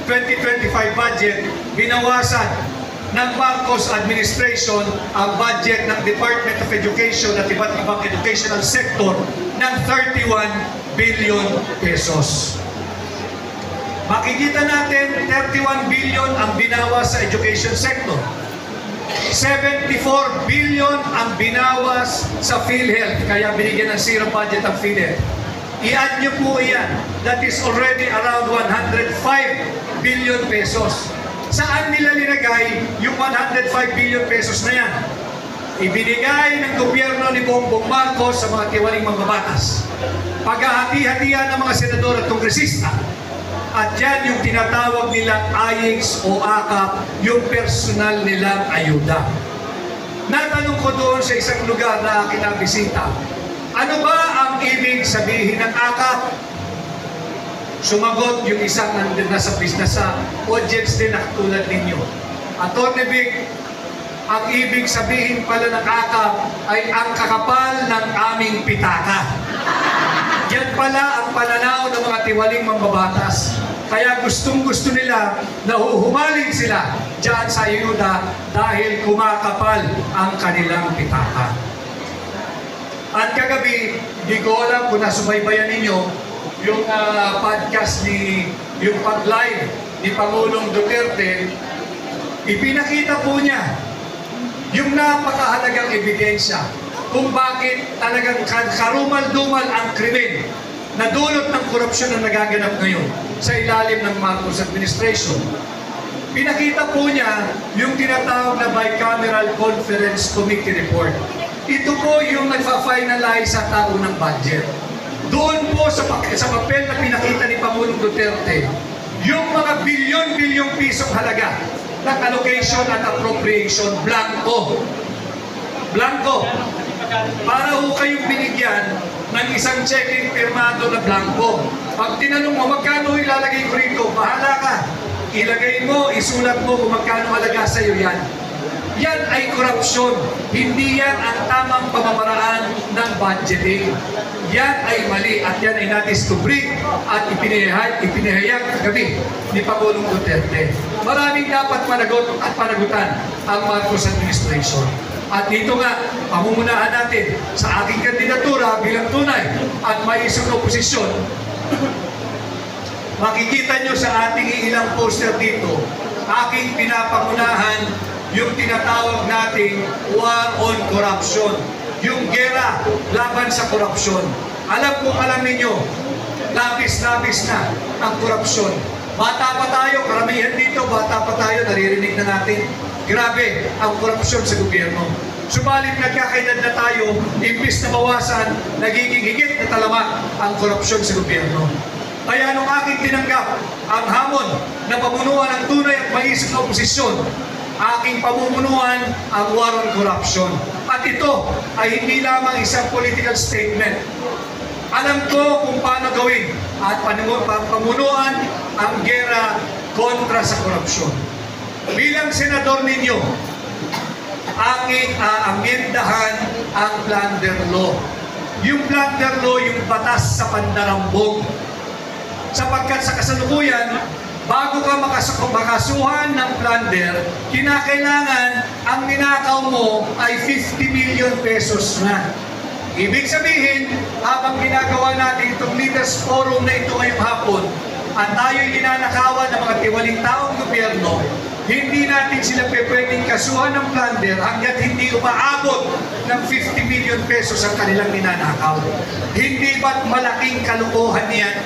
2025 budget, binawasan ng Marcos administration ang budget ng Department of Education at iba't ibang educational sector ng 31 billion pesos. Makikita natin, 31 billion ang binawas sa education sector. 74 billion ang binawas sa PhilHealth, kaya binigyan ng zero budget ang PhilHealth. I-add nyo po yan. That is already around 105 billion pesos. Saan nila linagay yung 105 billion pesos na yan? Ibinigay ng gobyerno ni Bongbong Marcos sa mga tiwaling mambabatas. Paghahati-hatian ng mga senador at kongresista. At yan yung tinatawag nilang AIX o AKAP, yung personal nilang ayuda. Natanong ko doon sa isang lugar na aking nabisita, ano ba ang ibig sabihin ng AKAP? Sumagot yung isang nasa business sa audience din na katulad ninyo. Attorney Vic, ang ibig sabihin pala ng AKAP ay ang kakapal ng aming pitaka. Yan pala ang pananaw ng mga tiwaling mambabatas. Kaya gustong-gusto nila na huhumaling sila dyan sa ayuda dahil kumakapal ang kanilang pitaka. At kagabi, di ko alam kung nasubaybayan ninyo yung podcast yung pag-live ni Pangulong Duterte, ipinakita po niya yung napakahalagang ebidensya kung bakit talagang karumal-dumal ang krimen na dulot ng korupsyon na nagaganap ngayon sa ilalim ng Marcos administration. Pinakita po niya yung tinatawag na Bicameral Conference Committee report. Ito po yung nagpa-finalize sa taunang budget. Doon po sa papel na pinakita ni Pangulong Duterte, yung mga bilyon-bilyong pisong halaga ng allocation at appropriation, blanco. Blanco. Para ho kayong binigyan ng isang checking pirmado na blanco. Pag tinanong mo, magkano ilalagay ko rito? Bahala ka. Ilagay mo, isulat mo kung magkano halaga sa iyo yan. Yan ay korupsyon. Hindi yan ang tamang pamamaraan ng budgeting. Yan ay mali at yan ay nadiskubre at ipinahayag kagabi ni Pangulong Duterte. Maraming dapat managot at panagutan ang Marcos administration. At dito nga, pamumunahan natin sa aking kandidatura bilang tunay at may isang oposisyon. Makikita nyo sa ating ilang poster dito, aking pinapangunahan yung tinatawag nating war on corruption. Yung gera laban sa korupsyon. Alam ninyo, labis-labis na ang korupsyon. Bata pa tayo, karamihan dito, bata pa tayo, naririnig na natin. Grabe ang korupsyon sa gobyerno. Subalit nagkakaedad na tayo, imbis na bawasan, nagiging higit na talamak ang korupsyon sa gobyerno. Kaya nung aking tinanggap ang hamon na pamunuan ng tunay at maisip na oposisyon, aking pamumunuan ang war on corruption. At ito ay hindi lamang isang political statement. Alam ko kung paano gawin at pamunuan ang gera kontra sa korupsyon. Bilang senador ninyo, aking aamyendahan ang plunder law. Yung plunder law, yung batas sa pandarambog. Sapagkat sa kasalukuyan, bago ka makasuhan ng plunder, kinakailangan ang ninakaw mo ay 50 million pesos na. Ibig sabihin, habang ginagawa natin itong leaders forum na ito ngayong hapon, at tayo'y ninanakawan ng mga tiwaling taong gobyerno, hindi natin sila pwedeng kasuhan ng plunder hanggat hindi umaabot ng 50 million pesos ang kanilang ninanakaw. Hindi ba't malaking kalokohan yan?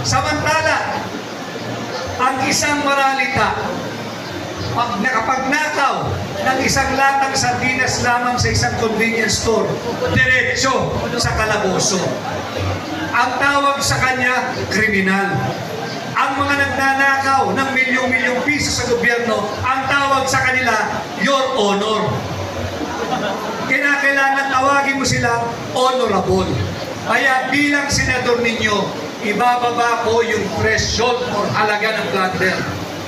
Samantala, ang isang maralita, pag nakapagnakaw ng isang latang sardinas lamang sa isang convenience store, diretso sa kalaboso. Ang tawag sa kanya, kriminal. Ang mga nagnanakaw ng milyong-milyong piso sa gobyerno, ang tawag sa kanila, your honor. Kinakailangan tawagin mo sila honorable. Kaya bilang senador ninyo, ibababa ko yung threshold or halaga ng plunder.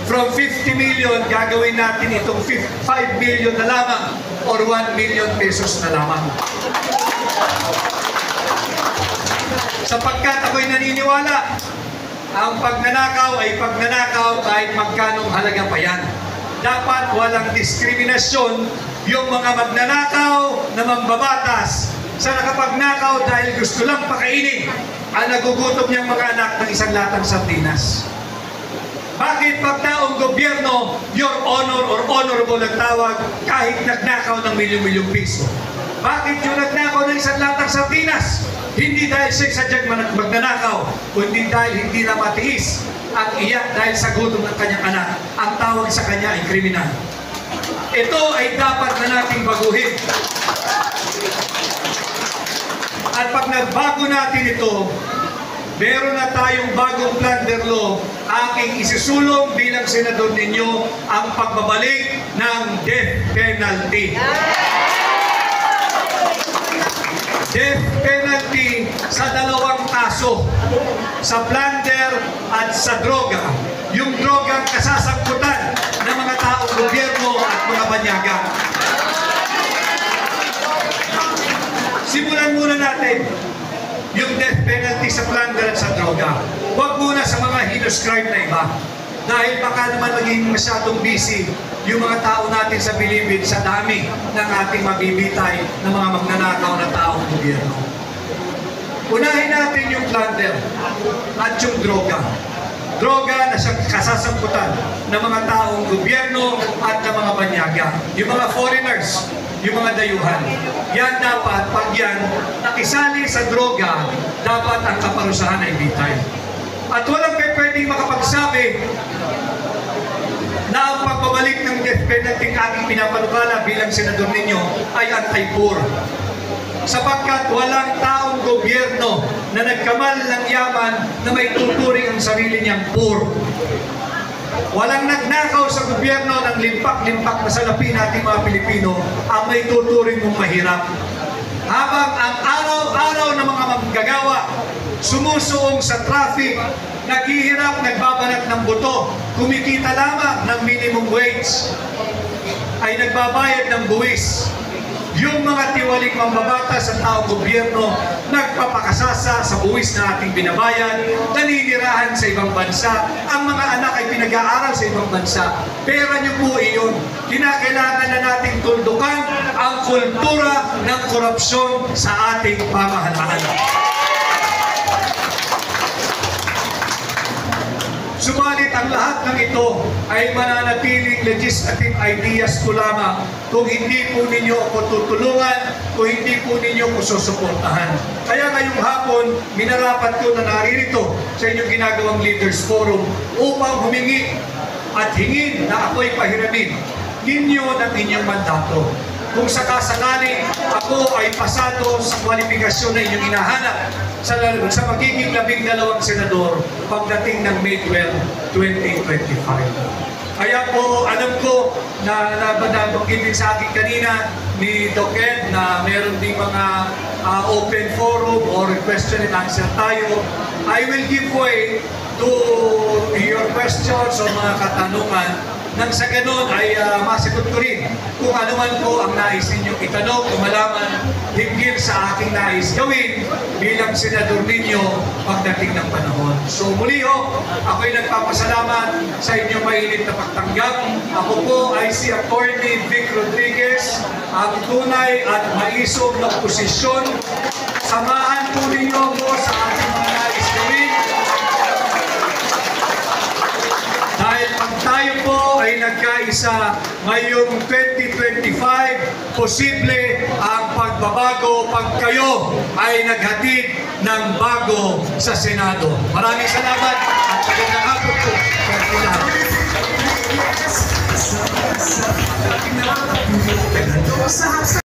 From 50 million, gagawin natin itong 5 million na lamang or 1 million pesos na lamang. Sapagkat ako'y naniniwala ang pagnanakaw ay pagnanakaw kahit magkanong halaga pa yan. Dapat walang diskriminasyon yung mga magnanakaw na mambabatas sa nakapagnakaw dahil gusto lang pakainin ang nagugutom niyang mga anak ng isang latang sardinas. Bakit pag taong gobyerno, your honor or honorable ang tawag kahit nagnakaw ng milyong-milyong piso? Bakit yung nagnakaw ng isang latang sardinas? Hindi dahil siya sadyang magnanakaw, kundi dahil hindi na matiis ang iyak dahil sa gutom ng kanyang anak. Ang tawag sa kanya ay kriminal. Ito ay dapat na nating baguhin. At pag nagbago natin ito, meron na tayong bagong plunder law, aking isusulong bilang senador ninyo ang pagbabalik ng death penalty. Death penalty sa dalawang kaso, sa plunder at sa droga. Yung drogang kasasangkutan ng mga taong gobyerno at mga banyaga. Simulan muna natin yung death penalty sa plunder at sa droga. Huwag muna sa mga heinous crime na iba. Dahil baka naman maging masyadong busy yung mga tao natin sa Bilibid sa dami ng ating mabibitay ng mga magnanakaw na taong gobyerno. Unahin natin yung plunder at yung droga. Droga na siyang kasasangkutan ng mga taong gobyerno at ng mga banyaga. Yung mga foreigners, yung mga dayuhan. Yan dapat, pag yan nakisali sa droga, dapat ang kaparusahan ay bitay. At walang pwedeng makapagsabi na ang pagbabalik ng death penalty aking pinapanukala bilang senador ninyo ay anti-poor. Sapagkat walang taong gobyerno na nagkamal ng yaman na may tuturing ang sarili niyang poor. Walang nagnakaw sa gobyerno ng limpak-limpak na salapi nating mga Pilipino ang may tuturing mong mahirap. Habang ang araw-araw ng mga manggagawa sumusuong sa traffic, naghihirap, nagbabanat ng buto, kumikita lamang ng minimum wage, ay nagbabayad ng buwis. Yung mga tiwaling mambabatas sa taong gobyerno, nagpapakasasa sa buwis na ating binabayan, naninirahan sa ibang bansa, ang mga anak ay pinag-aaral sa ibang bansa. Pera niyo po iyon. Kinakailangan na nating tuldukan ang kultura ng korupsyon sa ating pamahalaan. Subalit ang lahat ng ito ay mananatiling legislative ideas ko lamang kung hindi po ninyo ako tutulungan, kung hindi po ninyo ako susuportahan. Kaya ngayong hapon, minarapat ko na naririto sa inyong ginagawang Leaders Forum upang humingi at hingin na ako'y pahiramin ninyo ng inyong mandato. Kung sakasakali ako ay pasado sa kwalifikasyon na inyong hinahanap sa magiging 12 senador pagdating ng May 12, 2025. Kaya po, alam ko na nabanggit din sa akin kanina ni Doc Ed na meron din mga open forum or question and answer tayo. I will give way to your questions o mga katanungan. Nang sa ganun ay masagot ko rin kung ano man po ang nais ninyong itanong o malaman hinggil sa aking nais gawin bilang senador ninyo pagdating ng panahon. So muli ho, ako'y nagpapasalamat sa inyong mainit na pagtanggap. Ako po ay si Attorney Vic Rodriguez, ang tunay at maisog na oposisyon. Samahan po ninyo ako sa ating mga nais gawin. Dahil pag tayo po ay nagkaisa ngayong 2025, posible ang pagbabago pag kayo ay naghatid ng bago sa Senado. Maraming salamat at magandang hapon po.